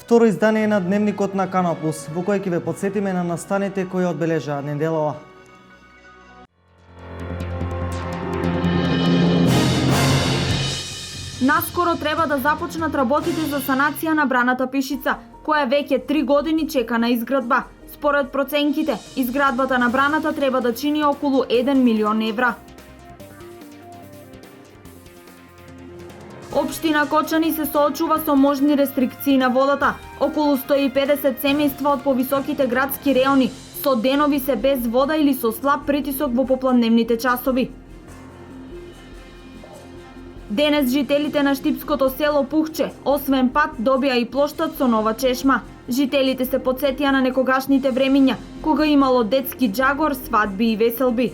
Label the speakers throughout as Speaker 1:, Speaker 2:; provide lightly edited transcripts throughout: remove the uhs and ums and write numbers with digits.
Speaker 1: Второ издание на Дневникот на Канал Плюс, во кој ќе ве подсетиме на настаните кои одбележаа неделова.
Speaker 2: Наскоро треба да започнат работите за санација на браната Пишица, која веќе 3 години чека на изградба. Според проценките, изградбата на браната треба да чини околу 1 милион евра. Општина Кочани се соочува со можни рестрикции на водата. Околу 150 семејства од повисоките градски реони со денови се без вода или со слаб притисок во попладневните часови. Денес жителите на штипското село Пухче, освен пат, добија и плоштад со нова чешма. Жителите се потсетија на некогашните времиња, кога имало детски джагор, свадби и веселби.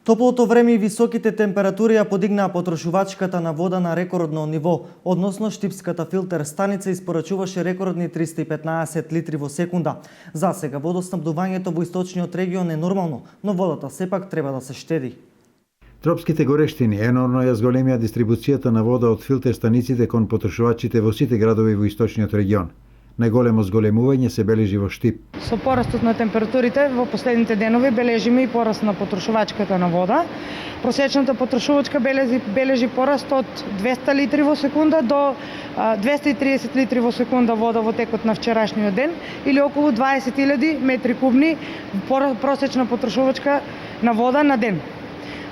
Speaker 1: Топлото време и високите температури ја подигнаа потрошувачката на вода на рекордно ниво, односно штипската филтер станица испорачуваше рекордни 315 литри во секунда. За сега водоснабдувањето во источниот регион е нормално, но водата сепак треба да се штеди.
Speaker 3: Тропските горештини енорно ја зголемија дистрибуцијата на вода од филтер станиците кон потрошувачите во сите градови во источниот регион. Најголемо зголемување се бележи во Штип.
Speaker 4: Со порастот на температурите во последните денови бележиме и пораст на потрошувачката на вода. Просечната потрошувачка бележи пораст од 200 литри во секунда до 230 литри во секунда вода во текот на вчерашниот ден или околу 20.000 метри кубни просечна потрошувачка на вода на ден.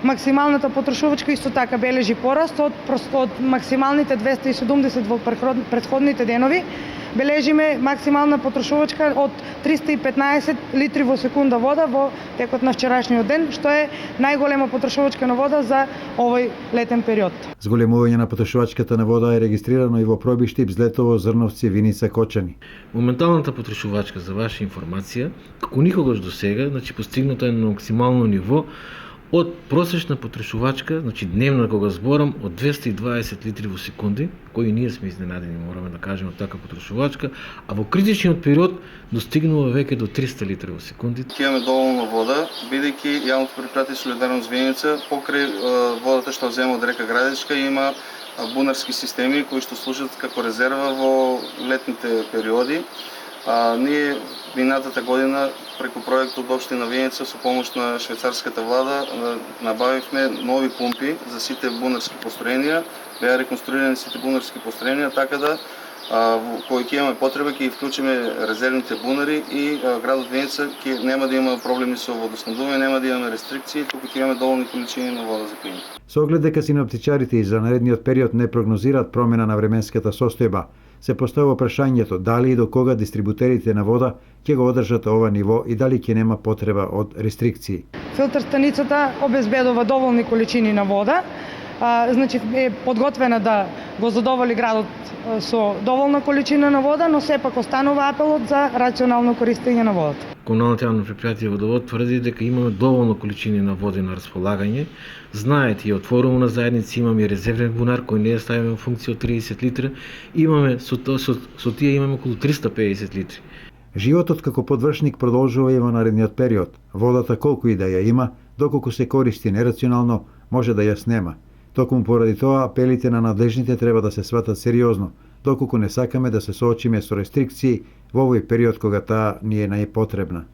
Speaker 4: Максималната потрошувачка исто така бележи пораст од максималните 270 во претходните денови. Бележиме максимална потрошувачка од 315 литри во секунда вода во текот на вчерашниот ден, што е најголема потрошувачка на вода за овој летен период.
Speaker 3: Зголемување на потрошувачката на вода е регистрирано и во проби Штип, Злетово, Зрновци, Виница, Кочани.
Speaker 5: Моменталната потрошувачка, за ваша информација, како никогаш до сега, постигнато е на максимално ниво од просечна потрошувачка, дневна кога зборам, од 220 литри во секунди, кои ние сме изненадени, мораме да кажеме, од така потрошувачка, а во критичниот период достигнува веќе до 300 литри во секунди.
Speaker 6: Имаме доволно вода, бидејќи јавното предпријатие Солидарност Виница покрај водата што земе од река Градичка има бунарски системи кои што служат како резерва во летните периоди. Ние минатата година преку проектот Општина Виница со помош на швајцарската влада набавивме нови пумпи за сите бунарски построенија, беа реконструирани сите бунарски построенија, така да кои ќе имаме потреба ќе вклучиме резервните бунари и градот Виница ќе нема да има проблеми со водоснабдување, нема да имаме рестрикции, туку ќе имаме доволни количини на вода за пиење.
Speaker 3: Со оглед дека синоптичарите и за наредниот период не прогнозираат промена на временската состојба, се поставува прашањето дали и до кога дистрибутерите на вода ќе го одржат ова ниво и дали ќе нема потреба од рестрикции.
Speaker 4: Филтер станицата обезбедува доволни количини на вода, е подготвена да го задоволи градот со доволна количина на вода, но сепак останува апелот за рационално користење на водата.
Speaker 5: Комуналното јавно предпријатие Водовод тврди дека имаме доволно количини на вода на располагање. Знаете, и од форумна заедница имаме и резервен бунар кој не е ставен во функција од 30 литра. Имаме со тие имаме околу 350 литри.
Speaker 3: Животот како подвршник продолжува и во наредниот период. Водата колку и да ја има, доколку се користи нерационално, може да ја снема. Токму поради тоа апелите на надлежните треба да се сватат сериозно, доколку не сакаме да се соочиме со рестрикции во овој период кога таа ни е најпотребна.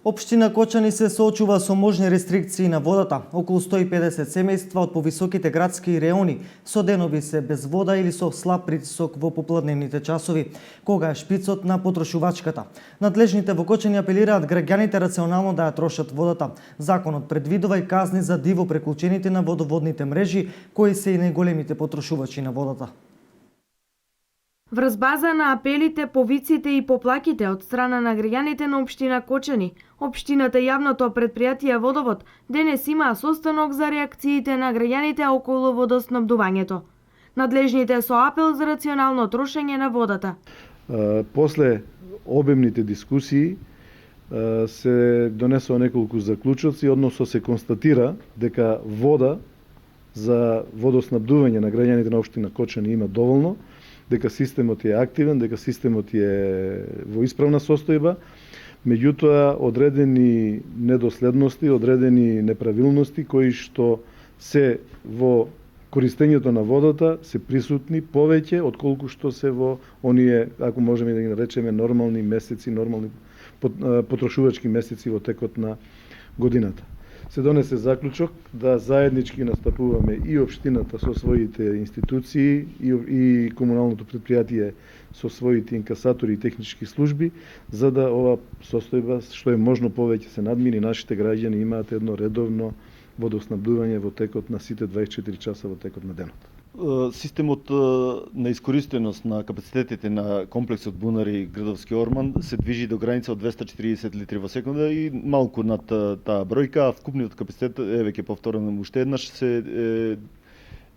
Speaker 1: Општина Кочани се соочува со можни рестрикции на водата. Околу 150 семејства од повисоките градски реони со денови се без вода или со слаб притисок во попладневните часови, кога е шпицот на потрошувачката. Надлежните во Кочани апелираат граѓаните рационално да ја трошат водата. Законот предвидува и казни за диво преклучените на водоводните мрежи, кои се и најголемите потрошувачи на водата.
Speaker 2: Врз база на апелите, повиците и поплаките од страна на граѓаните на општина Кочани, општината и јавното предпријатие Водовод денес имаа состанок за реакциите на граѓаните околу водоснабдувањето. Надлежните со апел за рационално трошење на водата.
Speaker 7: После обемните дискусии се донесоа неколку заклучоци, односно се констатира дека вода за водоснабдување на граѓаните на општина Кочани има доволно, дека системот е активен, дека системот е во исправна состојба, меѓутоа одредени недоследности, одредени неправилности кои што се во користењето на водата се присутни повеќе отколку што се во оние, ако можеме да ги наречеме, нормални месеци, нормални потрошувачки месеци во текот на годината. Се донесе заклучок да заеднички настапуваме и општината со своите институции и комуналното предпријатие со своите инкасатори и технички служби, за да ова состојба што е можно повеќе се надмини, нашите граѓани имаат едно редовно водоснабдување во текот на сите 24 часа во текот на денот.
Speaker 8: Системот на искористеност на капацитетите на комплексот Бунари Градовски Орман се движи до граница од 240 литри во секунда и малку над таа бројка, а вкупниот капацитет, веќе повторам уште еднаш, се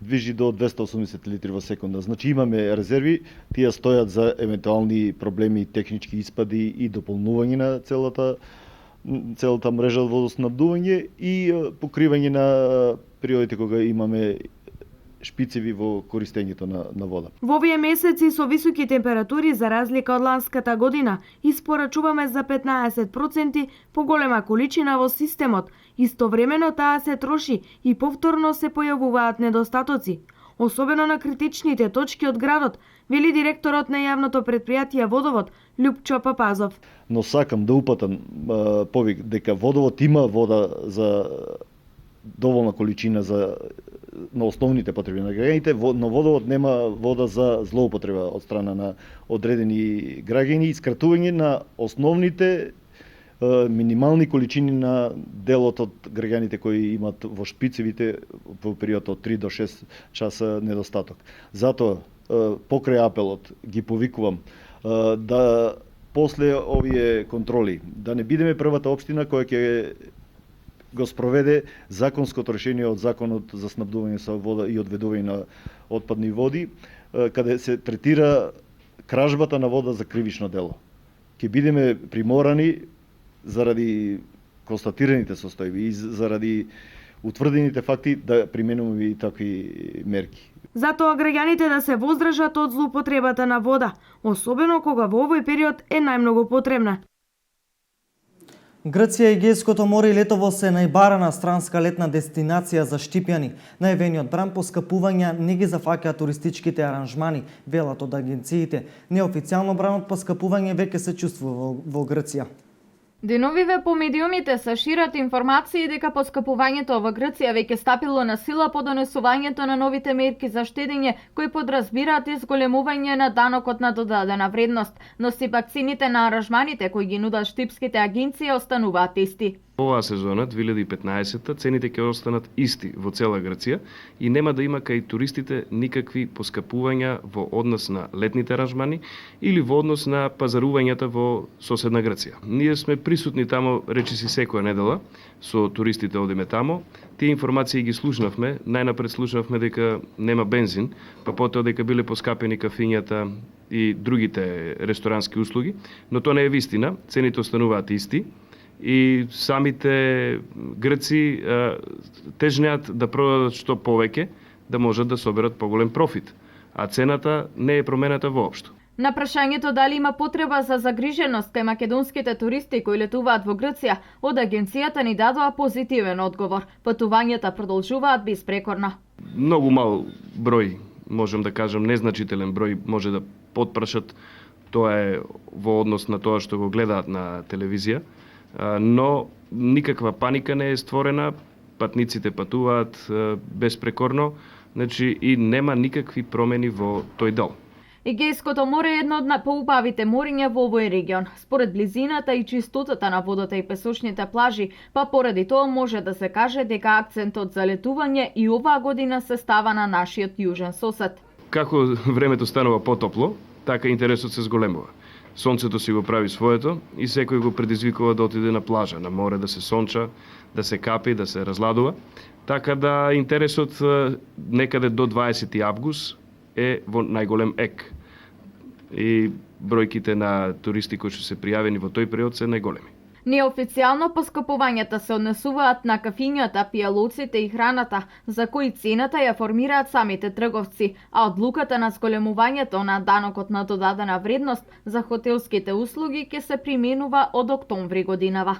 Speaker 8: движи до 280 литри во секунда. Значи имаме резерви, тие стојат за евентуални проблеми, технички испади и дополнување на целата мрежа водоснабдување и покривање на периодите кога имаме шпицеви во користењето на вода.
Speaker 2: Во овие месеци со високи температури, за разлика од ланската година, испорачуваме за 15% поголема количина во системот. Истовремено таа се троши и повторно се појавуваат недостатоци, особено на критичните точки од градот, вели директорот на јавното предпријатие Водовод Љупчо Папазов.
Speaker 8: Но сакам да упатам повик дека Водовод има вода за доволна количина на основните потреби на граѓаните, но Водовод нема вода за злоупотреба од страна на одредени граѓани и скратување на основните минимални количини на делот од граѓаните кои имат во шпицевите во период од 3 до 6 часа недостаток. Затоа покрај апелот ги повикувам да после овие контроли да не бидеме првата општина која ќе го спроведе законското решение од Законот за снабдување со вода и одведување на отпадни води, каде се третира кражбата на вода за кривично дело. Ќе бидеме приморани заради констатираните состојби и заради утврдените факти да применуваме и такви мерки.
Speaker 2: Затоа граѓаните да се воздржат од злоупотребата на вода, особено кога во овој период е најмногу потребна.
Speaker 1: Грција и Егејското море и летово се најбарана странска летна дестинација за штипјани. Најавениот бран поскапувања не ги зафаќаат туристичките аранжмани, велат од агенциите. Неофицијално бранот поскапување веќе се чувствува во Грција.
Speaker 9: Деновиве по медиумите се шират информации дека поскапувањето во Грција веќе стапило на сила по донесувањето на новите мерки за штедење кои подразбираат изголемување на данокот на додадена вредност, но сепак цените на аранжманите кои ги нудат штипските агенции остануваат исти.
Speaker 10: Оваа сезона 2015 цените ќе останат исти во цела Грција и нема да има кај туристите никакви поскапувања во однос на летните аранжмани или во однос на пазарувањата во соседна Грција. Ние сме присутни тамо речиси секоја недела со туристите одиме тамо. Тие информации ги слушнавме, најнапред слушнавме дека нема бензин, па потоа дека биле поскапени кафињата и другите ресторански услуги, но тоа не е вистина, цените остануваат исти. И самите грци тежнеат да продадат што повеќе, да можат да соберат поголем профит, а цената не е промената воопшто.
Speaker 9: На прашањето дали има потреба за загриженост кај македонските туристи кои летуваат во Грција, од агенцијата ни дадоа позитивен одговор. Патувањата продолжуваат безпрекорно.
Speaker 10: Многу мал број, можем да кажем незначителен број, може да потпрашат, тоа е во однос на тоа што го гледаат на телевизија, но никаква паника не е створена, патниците патуваат безпрекорно, значи и нема никакви промени во тој дел.
Speaker 9: Егејското море е едно од поубавите мориња во овој регион. Според близината и чистотата на водата и песочните плажи, па поради тоа може да се каже дека акцентот за летување и оваа година се става на нашиот јужен сосед.
Speaker 10: Како времето станува потопло, така интересот се зголемува. Сонцето си го прави своето и секој го предизвикува да отиде на плажа, на море, да се сонча, да се капи, да се разладува. Така да интересот некаде до 20 август е во најголем ек. И бројките на туристи кои што се пријавени во тој период се најголеми.
Speaker 9: Неофицијално поскапувањата се однесуваат на кафињата, пијалоците и храната, за кои цената ја формираат самите трговци, а одлуката на зголемувањето на данокот на додадена вредност за хотелските услуги ќе се применува од октомври годинава.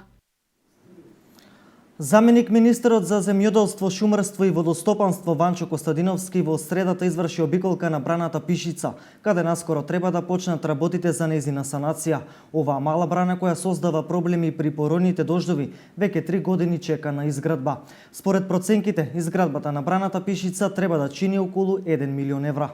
Speaker 1: Заменик министерот за земјоделство, шумарство и водостопанство Ванчо Костадиновски во средата изврши обиколка на браната Пишица, каде наскоро треба да почнат работите за нејзина санација. Оваа мала брана која создава проблеми при поройните дождови, веќе 3 години чека на изградба. Според проценките, изградбата на браната Пишица треба да чини околу 1 милион евра.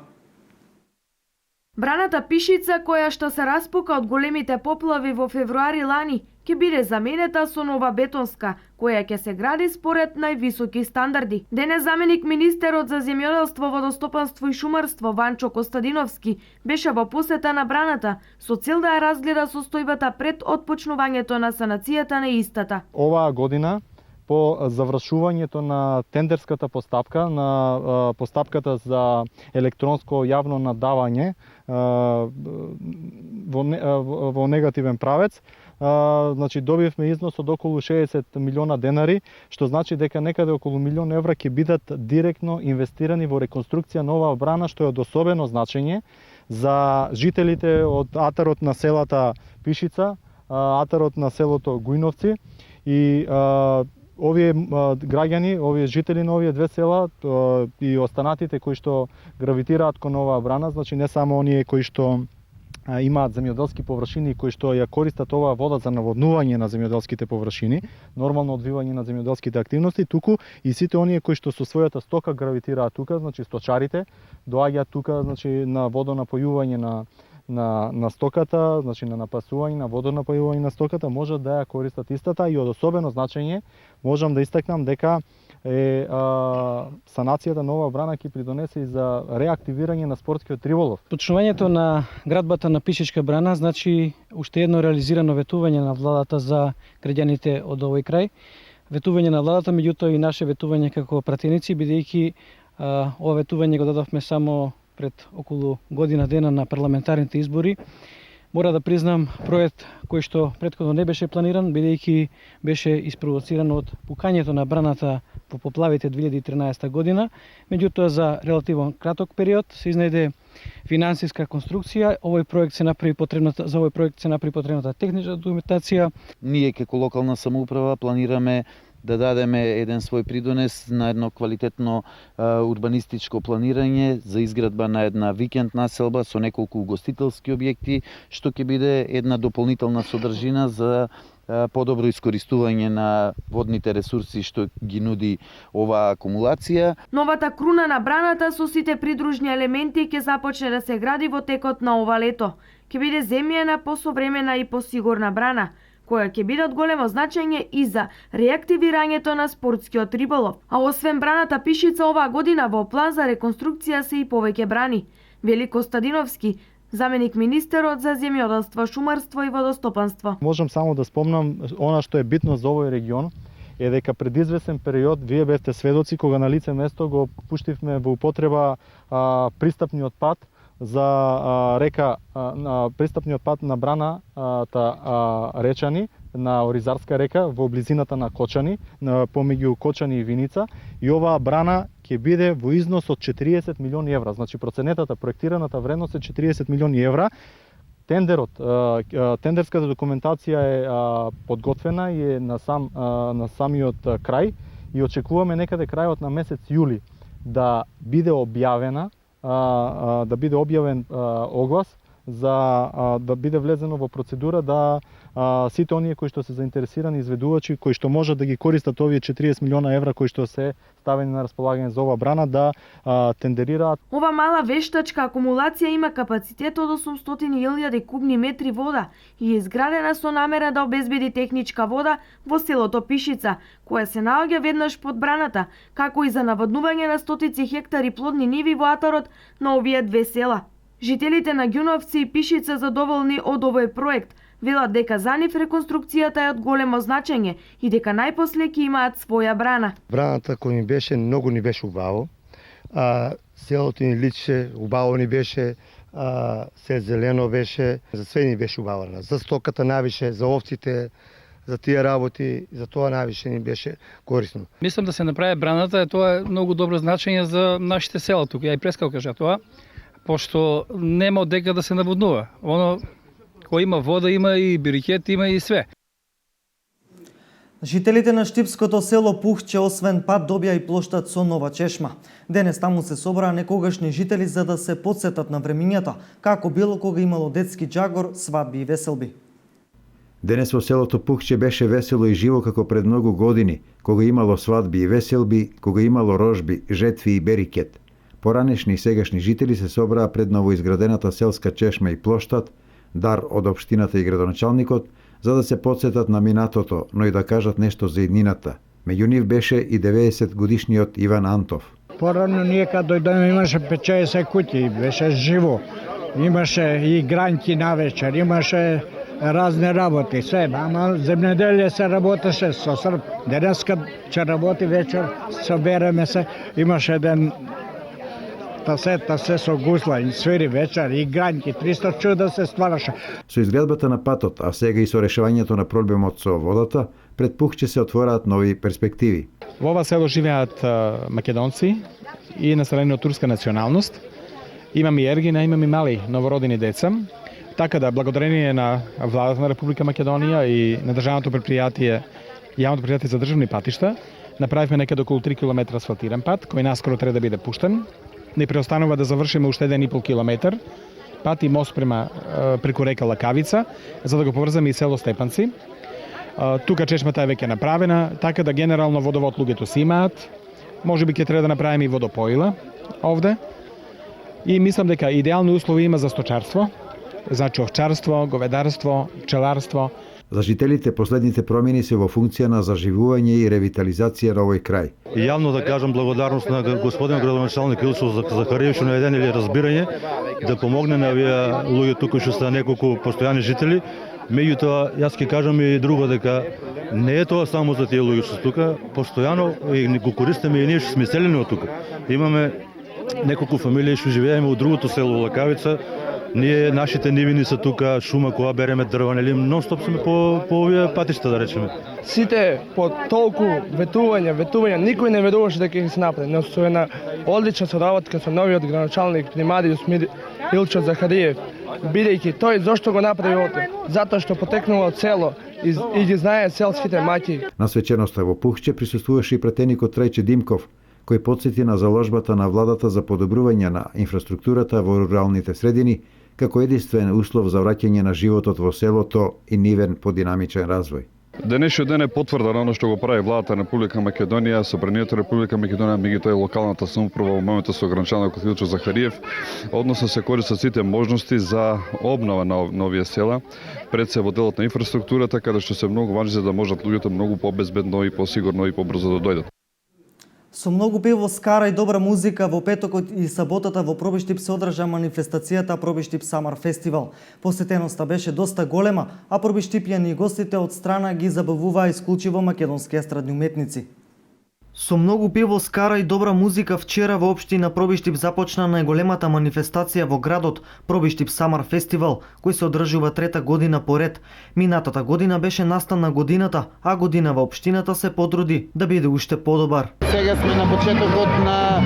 Speaker 2: Браната Пишица, која што се распука од големите поплави во февруари лани, ќе биде заменета со нова бетонска, која ќе се гради според највисоки стандарди. Денес заменик министерот за земјоделство, водостопанство и шумарство Ванчо Костадиновски беше во посета на браната со цел да ја разгледа состојбата пред отпочнувањето на санацијата на истата.
Speaker 11: Оваа година по завршувањето на тендерската постапка, на постапката за електронско јавно надавање во негативен правец, значи добивме износ од околу 60 милиона денари, што значи дека некаде околу милион евра ќе бидат директно инвестирани во реконструкција на оваа брана, што е од особено значење за жителите од атарот на селата Пишица, атарот на селото Гујновци и овие граѓани, овие жители на овие две села и останатите кои што гравитираат кон оваа брана, значи не само оние кои што имаат земјоделски површини кои што ја користат оваа вода за наводнување на земјоделските површини, нормално одвивање на земјоделските активности, туку и сите оние кои што со својата стока гравитираат тука, значи сточарите, доаѓаат тука, значи на водонапојување на стоката, значи на напасување, на водонапојување на стоката, можат да ја користат истата и од особено значење можам да истакнам дека санацијата на оваа брана ќе придонесе и за реактивирање на спортскиот риболов.
Speaker 12: Почнувањето на градбата на Пишичка брана значи уште едно реализирано ветување на владата за граѓаните од овој крај. Ветување на владата, меѓутоа и наше ветување како пратеници, бидејќи ова ветување го дадовме само пред околу година дена на парламентарните избори. Мора да признам проект кој што претходно не беше планиран, бидејќи беше испровоциран од пукањето на браната во поплавите 2013 година. Меѓутоа за релативно краток период се изнајде финансиска конструкција. За овој проект се направи потребната техничка документација.
Speaker 13: Ние како локална самоуправа планираме да дадеме еден свој придонес на едно квалитетно урбанистичко планирање за изградба на една викенд населба со неколку угостителски објекти, што ќе биде една дополнителна содржина за подобро искористување на водните ресурси што ги нуди оваа акумулација.
Speaker 2: Новата круна на браната со сите придружни елементи ќе започне да се гради во текот на ова лето. Ќе биде земјена, посовремена и посигурна брана, која ќе биде од големо значење и за реактивирањето на спортскиот риболов. А освен браната Пишица, оваа година во план за реконструкција се и повеќе брани. Вели Костадиновски, заменик министерот за земјоделство, шумарство и водостопанство.
Speaker 11: Можам само да спомнам она што е битно за овој регион е дека пред известен период вие бевте сведоци кога на лице место го пуштивме во употреба пристапниот пат за река, пристапниот пат на браната Речани, на Оризарска река, во близината на Кочани, помеѓу Кочани и Виница, и оваа брана ќе биде во износ од 40 милиони евра. Значи проценетата, проектираната вредност е 40 милиони евра. Тендерската документација е подготвена и е на самиот крај и очекуваме некаде крајот на месец јули да биде објавен оглас за да биде влезено во процедура да сите оние кои што се заинтересирани изведувачи кои што можат да ги користат овие 40 милиона евра кои што се ставени на располагање за оваа брана да тендерираат.
Speaker 2: Ова мала вештачка акумулација има капацитет од 800.000 кубни метри вода и е изградена со намера да обезбеди техничка вода во селото Пишица, која се наоѓа веднаш под браната, како и за наводнување на стотици хектари плодни ниви во атарот на овие две села. Жителите на Гјуновци и Пишица задоволни од овој проект, велат дека за нив реконструкцијата е од големо значење и дека најпосле ќе имаат своја брана.
Speaker 14: Браната која ни беше, многу ни беше убаво. Селото ни личеше, убаво ни беше, се зелено беше, за све ни беше убаво. За стоката навише, за овците, за тие работи, за тоа навише ни беше корисно.
Speaker 12: Мислам да се направи браната, тоа е многу добро значење за нашите села тука. Ја и прескал кажа тоа, пошто нема одека да се наводнува. Оно кој има вода, има и бирикет, има и све.
Speaker 1: Жителите на штипското село Пухче освен пат добија и плоштад со нова чешма. Денес таму се собраа некогашни жители за да се потсетат на времињата, како било кога имало детски джагор, свадби и веселби.
Speaker 3: Денес во селото Пухче беше весело и живо како пред многу години, кога имало свадби и веселби, кога имало рожби, жетви и берикет. Поранешни и сегашни жители се собраа пред новоизградената селска чешма и плоштад, дар од општината и градоначалникот, за да се потсетат на минатото, но и да кажат нешто за иднината. Меѓу нив беше и 90 годишниот Иван Антов.
Speaker 15: Порано ние кога дојдеме имаше 50 куќи, беше живо. Имаше и гранки навечер, имаше разни работи, се, ама земјоделие се работеше со срп. Денеска ќе работи вечер, собереме се, имаше еден се со гусла, и свири вечер, и гранки, 300 чуда се ствараше.
Speaker 3: Со изградбата на патот, а сега и со решавањето на проблемот со водата, пред Пухче се отвораат нови перспективи.
Speaker 11: Во ова село живеат македонци и населени од турска националност. Имаме и ергина, имаме и мали новородени деца. Така да, благодарение на владата на Република Македонија и на државното предпријатие, јавното предпријатие за државни патишта, направивме некаде околу 3 км асфалтиран пат, кој наскоро треба да биде пуштен. Не преостанува да завршиме уште 1,5 километар пат и мост преку река Лакавица, за да го поврзаме и село Степанци. Тука чешмата е веќе направена, така да генерално водовод луѓето си имаат. Можеби ќе треба да направиме и водопоила овде. И мислам дека идеални услови има за сточарство, значи овчарство, говедарство, пчеларство.
Speaker 3: За жителите последните промени се во функција на заживување и ревитализација на овој крај.
Speaker 16: И јавно да кажам благодарност на господин градоначалник Илчо Захариев што најденели разбирање да помогне на овие луѓе тука што се неколку постојани жители. Меѓутоа, јас ќе кажам и друго дека не е тоа само за тие луѓе што тука, постојано и го користиме и ние што сме селени од тука. Имаме неколку фамилии што живееме во другото село Лакавица. Ние, нашите нивини се тука, шума која береме дрва, нели, нон-стоп сме по овие патишта, да речеме.
Speaker 17: Сите по толку ветувања, никој не веруваше дека ќе се направи, но со една одлична соработка со новиот градоначалник Примариус Илчо Захариев, бидејќи тој зошто го направи ова? Затоа што потекнува од село и ги знае селските маќи.
Speaker 3: На свеченоста во Пухче присуствуваше и пратеникот Трајче Димков, кој потсети на заложбата на владата за подобрување на инфраструктурата во руралните средини, како единствен услов за враќање на животот во селото и нивен подинамичен развој.
Speaker 18: Денешниот ден е потврда на оно што го прави владата на Република Македонија, собранието на Република Македонија, меѓутоа и локалната самоуправа во моментот со граничаникот Илчо Захариев, односно се користат сите можности за обнова на овие села, пред се во делот на инфраструктурата, каде што се многу важни за да можат луѓето многу побезбедно и посигурно и побрзо да дојдат.
Speaker 1: Со многу пиво, скара и добра музика во петокот и саботата во Пробиштип се одржа манифестацијата Пробиштип Самар Фестивал. Посетеноста беше доста голема, а пробиштипјани и гостите од страна ги забавуваа исклучиво македонски естрадни уметници. Со многу пиво, скара и добра музика вчера во општина Пробиштип започна најголемата манифестација во градот Пробиштип Самар Фестивал, кој се одржува трета година поред. Минатата година беше настан на годината, а година во општината се потруди да биде уште подобар.
Speaker 19: Сега сме на почетокот на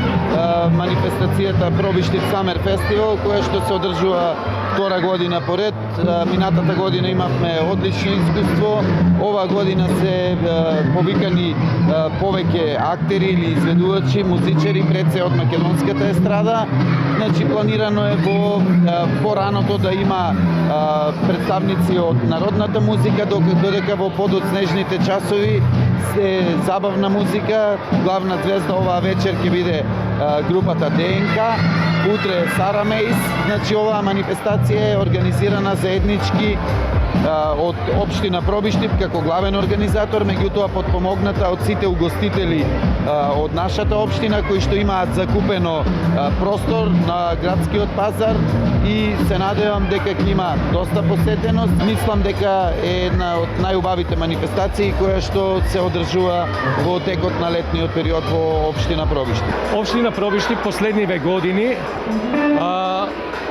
Speaker 19: манифестацијата Пробиштип Самар Фестивал, која што се одржува втора година поред. Минатата година имавме одлично искуство. Ова година се повикани повеќе актери или изведувачи, музичари пред се од македонската естрада. Значи планирано е во пораното да има представници од народната музика, додека во подот снежните часови се забавна музика. Главна звезда оваа вечер ќе биде групата ДНК, утре Сара Мейс. Значи оваа манифестација е организирана заеднички од општина Пробиштип како главен организатор, меѓутоа потпомогната од сите угостители од нашата општина кои што имаат закупено простор на градскиот пазар и се надевам дека ќе има доста посетеност. Мислам дека е една од најубавите манифестации која што се одржува во текот на летниот период во општина Пробиштип.
Speaker 20: Општина Пробиштип последниве години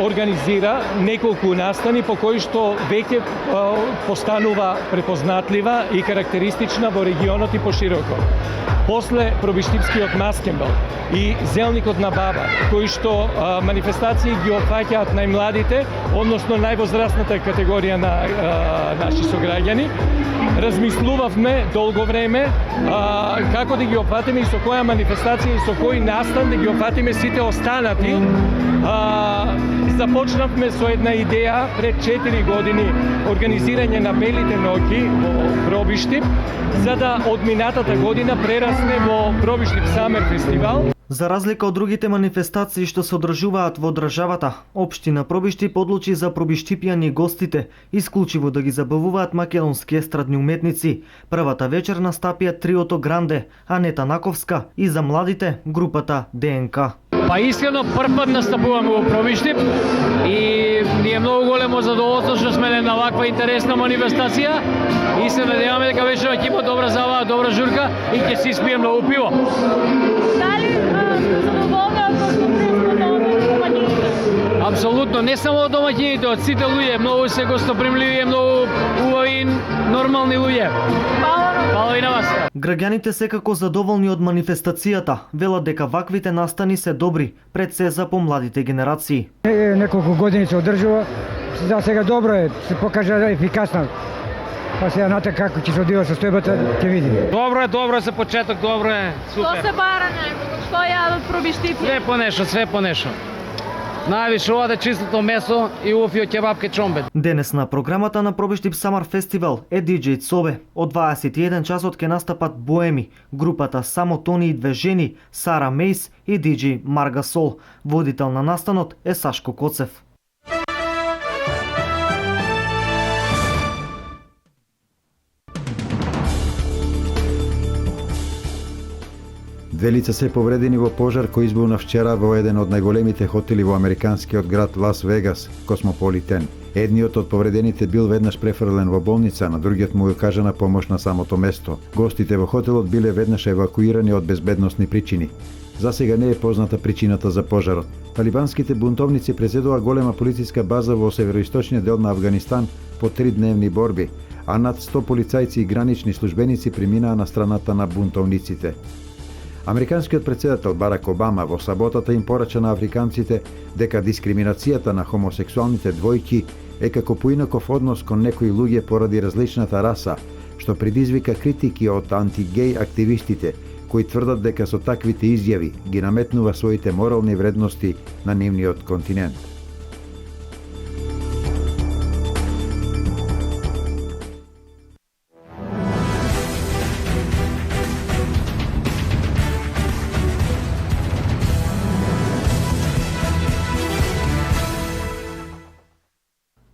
Speaker 20: организира неколку настани по кои што веќе постанува препознатлива и карактеристична во регионот и пошироко. После пробиштипскиот маскенбал и зелникот на баба, кои што манифестации ги опфаќаат најмладите, односно највозрастната категорија на наши сограѓани, размислувавме долго време како да ги опфатиме и со која манифестација и со кој настан да ги опфатиме сите останати. Започнавме со една идеја пред 4 години организирање на белите ноќи во Пробиштип, за да од минатата година прерасне во Пробиштип Самер фестивал.
Speaker 1: За разлика од другите манифестации што се одржуваат во државата, општина Пробиштип одлучи за пробиштипјани гостите исклучиво да ги забавуваат македонски естрадни уметници. Првата вечер настапија триото Гранде, Анета Наковска и за младите групата ДНК.
Speaker 21: Па искрено прв пат настапуваме во Пробиштип и ни е многу големо задоволство што сме на ваква интересна манифестација и се надеваме дека вечерва ќе има добра забава, добра журка и ќе се испије многу пиво.
Speaker 9: Дали сте задоволни од гостопримството од домаќините?
Speaker 21: Апсолутно, не само од домаќините, од сите луѓе, многу се гостопримливи, многу убави, нормални луѓе. Фала и на вас.
Speaker 1: Граѓаните секако задоволни од манифестацијата, велат дека ваквите настани се добри, пред се за помладите генерации.
Speaker 15: Неколку години се одржува, за сега добро е, се покажа ефикасно. Па сега знаете како ќе се одива состојбата, ќе видиме.
Speaker 21: Добро е за почеток, добро е, супер.
Speaker 9: Што се бара најмногу? Што јадат пробиштипи?
Speaker 21: Све по нешто. Највише оде чистото месо и уфио ќебаб чомбет.
Speaker 1: Денес на програмата на Пробиштип Самар фестивал е DJ Цове. Од 21 часот ќе настапат Боеми, групата Само Тони и две жени, Сара Мейс и DJ Марга Сол. Водител на настанот е Сашко Коцев.
Speaker 3: Две лица се повредени во пожар кој избуна вчера во еден од најголемите хотели во американскиот град Лас Вегас, Космополитен. Едниот од повредените бил веднаш префрлен во болница, на другиот му е кажана помош на самото место. Гостите во хотелот биле веднаш евакуирани од безбедносни причини. За сега не е позната причината за пожарот. Талибанските бунтовници преседува голема полициска база во североисточниот дел на Афганистан по 3-дневни борби, а над 100 полицајци и гранични службеници преминаа на страната на бунтовниците. Американскиот претседател Барак Обама во саботата им порача на африканците дека дискриминацијата на хомосексуалните двојки е како поинаков однос кон некои луѓе поради различната раса, што предизвика критики од антигеј активистите, кои тврдат дека со таквите изјави ги наметнува своите морални вредности на нивниот континент.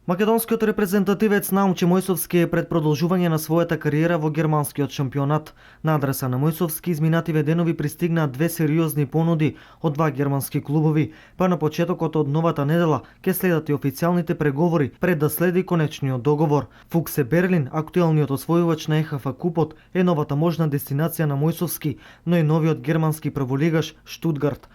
Speaker 1: Македонскиот репрезентативец Наумче Мојсовски е пред продолжување на својата кариера во германскиот шампионат. На адреса на Мојсовски изминативе денови пристигнаа две сериозни понуди од два германски клубови, па на почетокот од новата недела ќе следат и официјалните преговори пред да следи конечниот договор. Фуксе Берлин, актуелниот освојувач на ЕХФ купот, е новата можна дестинација на Мојсовски, но и новиот германски прволигаш Штутгарт.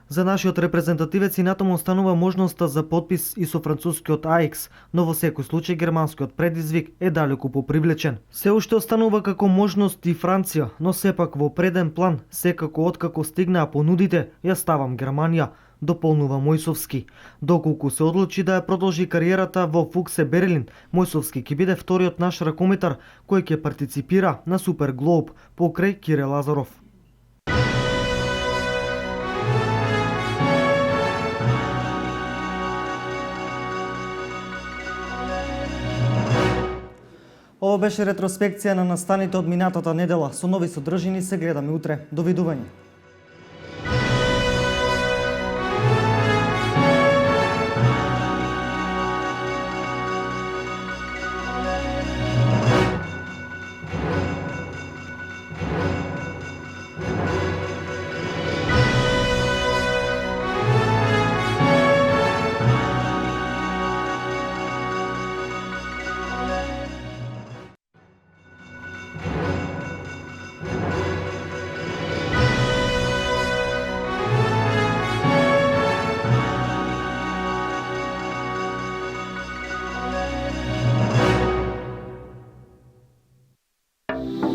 Speaker 1: За нашиот репрезентативец и натаму останува можноста за подпис и со францускиот АЕКС, но во секој случај германскиот предизвик е далеку попривлечен. Се уште останува како можност и Франција, но сепак во преден план, секако откако стигнаа понудите, ја ставам Германија, дополнува Мојсовски. Доколку се одлучи да ја продолжи кариерата во Фуксе Берлин, Мојсовски ќе биде вториот наш ракометар кој ќе партиципира на Супер Глоб покрај Кире Лазаров. Ова беше ретроспекција на настаните од минатата недела. Со нови содржини се гледаме утре. Довидување.
Speaker 9: Македонија.